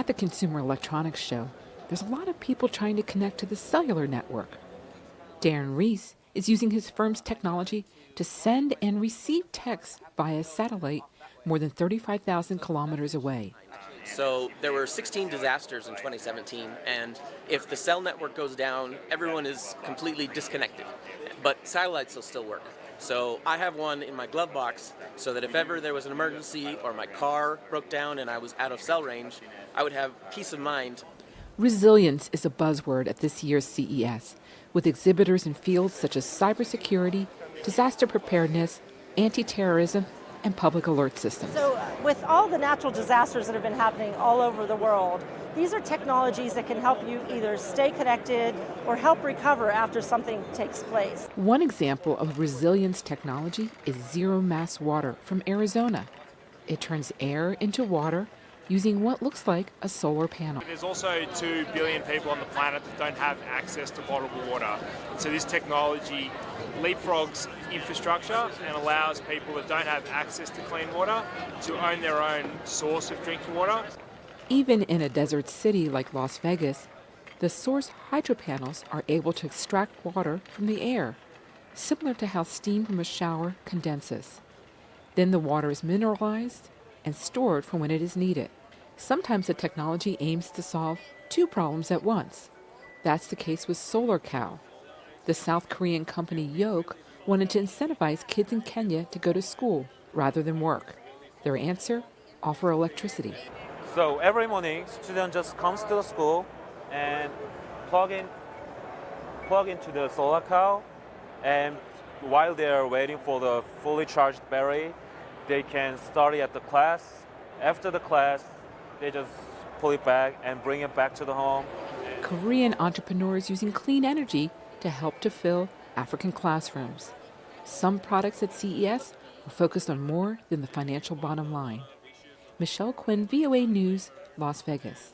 the Consumer Electronics Show, there's a lot of people trying to connect to the cellular network. Darren Reese is using his firm's technology to send and receive texts via satellite more than 35,000 kilometers away. So there were 16 disasters in 2017, and if the cell network goes down, everyone is completely disconnected. But satellites will still work. So I have one in my glove box so that if ever there was an emergency or my car broke down and I was out of cell range, I would have peace of mind. Resilience is a buzzword at this year's CES, with exhibitors in fields such as cybersecurity, disaster preparedness, anti-terrorism, and public alert systems. So with all the natural disasters that have been happening all over the world, these are technologies that can help you either stay connected or help recover after something takes place. One example of resilience technology is Zero Mass Water from Arizona. It turns air into water using what looks like a solar panel. There's also 2 billion people on the planet that don't have access to potable water. So this technology leapfrogs infrastructure and allows people that don't have access to clean water to own their own source of drinking water. Even in a desert city like Las Vegas, the source hydro panels are able to extract water from the air, similar to how steam from a shower condenses. Then the water is mineralized and stored for when it is needed. Sometimes the technology aims to solve 2 problems at once. That's the case with Solar Cow. The South Korean company Yoke wanted to incentivize kids in Kenya to go to school rather than work. Their answer? Offer electricity. So every morning, student just comes to the school and plug into the Solar Cow, and while they are waiting for the fully charged battery, they can study at the class. After the class, they just pull it back and bring it back to the home. Korean entrepreneurs using clean energy to help to fill African classrooms. Some products at CES are focused on more than the financial bottom line. Michelle Quinn, VOA News, Las Vegas.